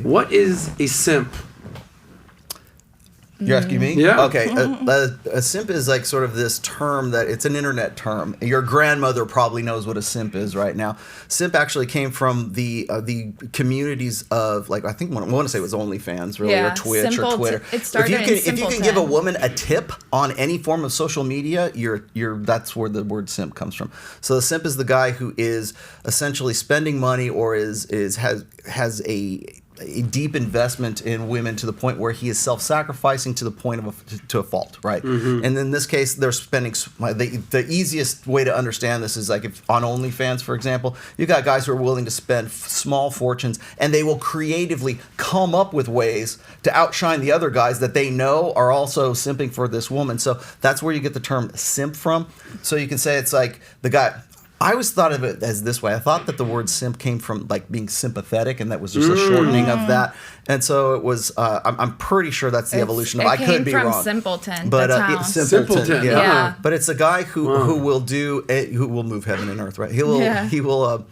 What is a simp? You're asking me? Yeah. Okay. A simp is like sort of this term that it's an internet term. Your grandmother probably knows what a simp is right now. Simp actually came from the communities of, like, I think I want to say it was OnlyFans, really, or Twitch or Twitter. It started if you can give a woman a tip on any form of social media, that's where the word simp comes from. So the simp is the guy who is essentially spending money or has a deep investment in women to the point where he is self-sacrificing to the point of to a fault, right? And in this case, they're spending the easiest way to understand this is like if on OnlyFans, for example, you got guys who are willing to spend small fortunes, and they will creatively come up with ways to outshine the other guys that they know are also simping for this woman. So that's where you get the term simp from. So you can say it's like the guy. I always thought of it as this way. I thought that the word simp came from like being sympathetic, and that was just a shortening of that. And so it was. I'm pretty sure that's the evolution of. I could be wrong. It came from simpleton. But it's simpleton. Yeah. But it's a guy who will move heaven and earth. Right. He will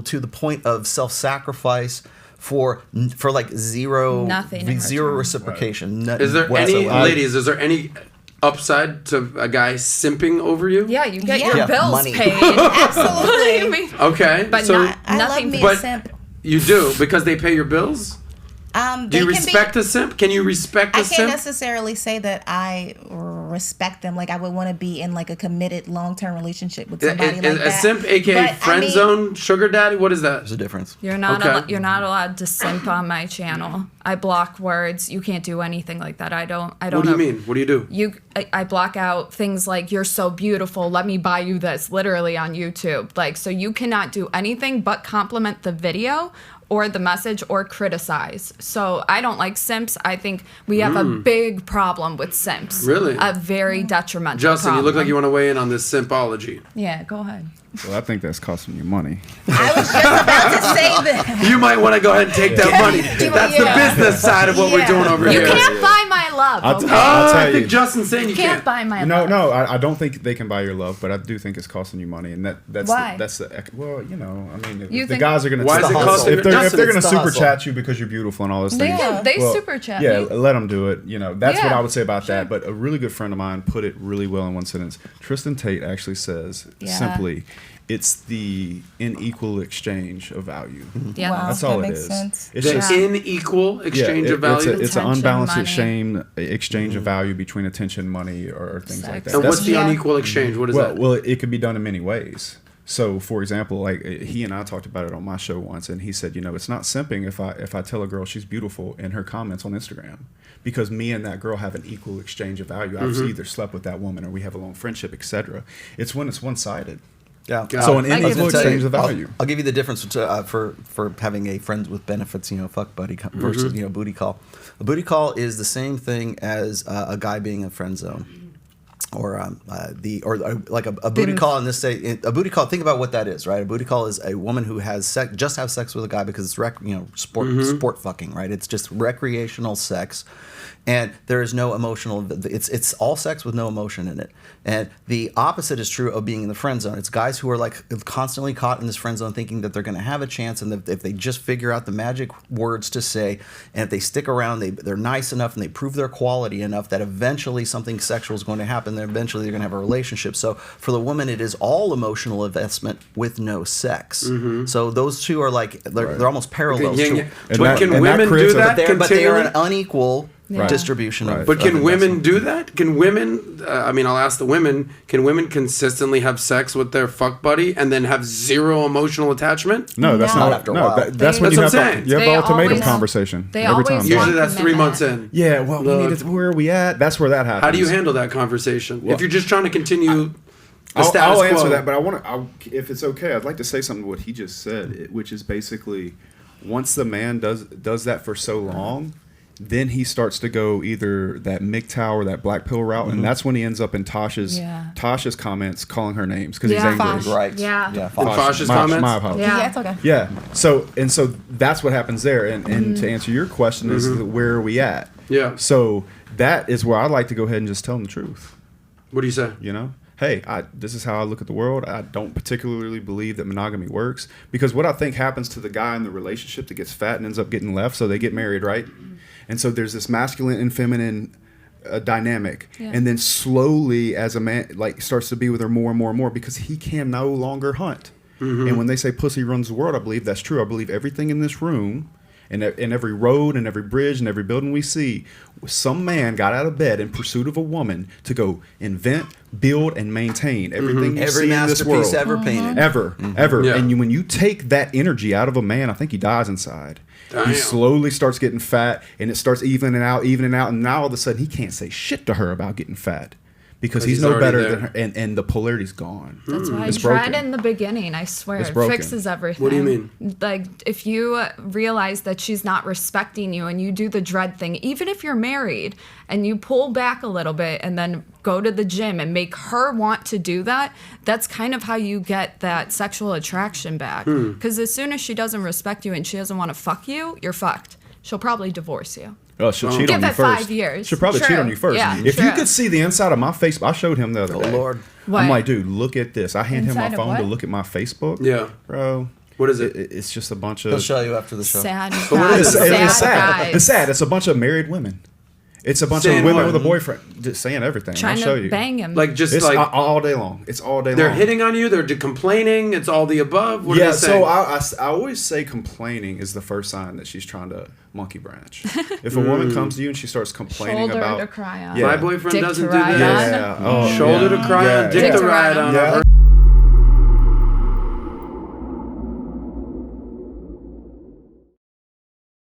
to the point of self-sacrifice for like zero reciprocation. Is there any ladies? Is there any upside to a guy simping over you? Yeah, you get your bills paid. Absolutely. Okay, but so nothing. I love me a simp. You do because they pay your bills? Do you respect a simp? Can you respect a simp? I can't necessarily say that I respect them. Like I would want to be in like a committed long-term relationship with somebody like that. A simp, aka friend zone, sugar daddy. What is that? There's a difference. You're not. You're not allowed to simp on my channel. I block words. You can't do anything like that. I don't. What do you mean? What do you do? I block out things like "you're so beautiful. Let me buy you this." Literally on YouTube. Like so, you cannot do anything but compliment the video or the message or criticize. So I don't like simps. I think we have a big problem with simps. Really? A very detrimental Justin, problem. you look like you want to weigh in on this simpology. Yeah, go ahead. Well, I think that's costing you money. I was just about to say that. You might want to go ahead and take that money. That's the business side of what we're doing over here. You can't buy my love. I'll Okay? tell I you. think Justin's saying you can't buy my love. No, I don't think they can buy your love, but I do think it's costing you money, and that's Why? Well, you know, I mean, You if the think- guys are going to Why is it costing- if they're Justin, going to it's the super hustle. chat you because you're beautiful and all those things, They super chat yeah, me. let them do it. You know, that's what Yeah, I would say about sure. that. But a really good friend of mine put it really well in one sentence. Tristan Tate actually says simply, it's the unequal exchange of value. Yeah, Wow. That's all That it makes is. sense. It's The just unequal exchange of value. It's an Attention, unbalanced money. exchange of value between attention, money, or things like that. And what's the Yeah. unequal exchange? What is that? Well, it could be done in many ways. So, for example, like he and I talked about it on my show once, and he said, you know, it's not simping if I tell a girl she's beautiful in her comments on Instagram, because me and that girl have an equal exchange of value. I've either slept with that woman or we have a long friendship, etc. It's when it's one-sided. Yeah. So an I was unequal gonna tell exchange you, of value. I'll give you the difference for having a friends with benefits, fuck buddy versus booty call. A booty call is the same thing as a guy being in friend zone, or like a booty call in this say a booty call. Think about what that is, right? A booty call is a woman who has just have sex with a guy because it's sport fucking, right? It's just recreational sex. And there is no emotional. It's all sex with no emotion in it. And the opposite is true of being in the friend zone. It's guys who are like constantly caught in this friend zone, thinking that they're going to have a chance, and that if they just figure out the magic words to say, and if they stick around, they're nice enough and they prove their quality enough, that eventually something sexual is going to happen. Then eventually they're going to have a relationship. So for the woman, it is all emotional investment with no sex. So those two are like they're almost parallels. But can women do that? But they are an unequal distribution of. But can women do that? Can women? I'll ask the women. Can women consistently have sex with their fuck buddy and then have zero emotional attachment? No, that's Not not after a while. That's when That's you what I'm have saying. the They ultimatum always- conversation they every always time. want Usually that's 3 months commitment. in. Yeah, well, we need to, where are we at? That's where that happens. How do you handle that conversation? If you're just trying to continue the status I'll quo. answer that, but if it's okay, I'd like to say something to what he just said, which is basically once the man does that for so long, then he starts to go either that MGTOW or that black pill route, and that's when he ends up in Tasha's comments calling her names because he's angry. Fosh. Right. Yeah. Fosh's comments? My apologies. Yeah. Yeah, it's okay. Yeah. So that's what happens there. And to answer your question is where are we at? Yeah. So that is where I'd like to go ahead and just tell them the truth. What do you say? You know? hey, this is how I look at the world. I don't particularly believe that monogamy works, because what I think happens to the guy in the relationship that gets fat and ends up getting left, so they get married, right? And so there's this masculine and feminine dynamic, and then slowly, as a man like starts to be with her more and more and more, because he can no longer hunt. And when they say pussy runs the world, I believe that's true. I believe everything in this room, and every road and every bridge and every building we see, some man got out of bed in pursuit of a woman to go invent, build, and maintain everything you Every see in this world. masterpiece ever painted. Ever. Yeah. And when you take that energy out of a man, I think he dies inside. Damn. He slowly starts getting fat, and it starts evening out, and now all of a sudden he can't say shit to her about getting fat. Because he's no already better there. than her, and the polarity's gone. That's why It's dread broken. in the beginning, I swear, It's it broken. fixes everything. What do you mean? Like, if you realize that she's not respecting you and you do the dread thing, even if you're married, and you pull back a little bit and then go to the gym and make her want to do that, that's kind of how you get that sexual attraction back. Because as soon as she doesn't respect you and she doesn't want to fuck you, you're fucked. She'll probably divorce you. Oh, she'll cheat Give on you it first. 5 years. She'll probably cheat True. on you first. Yeah, If you true. could see the inside of my Facebook, I showed him the other day. Lord. What? I'm like, dude, look at this. I hand him Inside my of phone to what? look at my Facebook. Yeah. Bro. What is it? It's just a bunch He'll of... show you after the show. Sad what guys. is it? It's sad. Guys. It's sad. It's a bunch of married women. It's a bunch Saying of women what? with a boyfriend just saying everything. Trying I'll show to you. bang him. Like just It's like all day long. It's all day they're long. hitting on you. They're complaining. It's all the above. What are Yeah, they saying? so I always say complaining is the first sign that she's trying to monkey branch. If a woman comes to you and she starts complaining Shoulder about to cry on. Yeah. My boyfriend Dick doesn't to do ride this. on. Yeah. Oh, Shoulder yeah. to cry on, Yeah. dick Dick to to ride ride on. on. Yeah. I've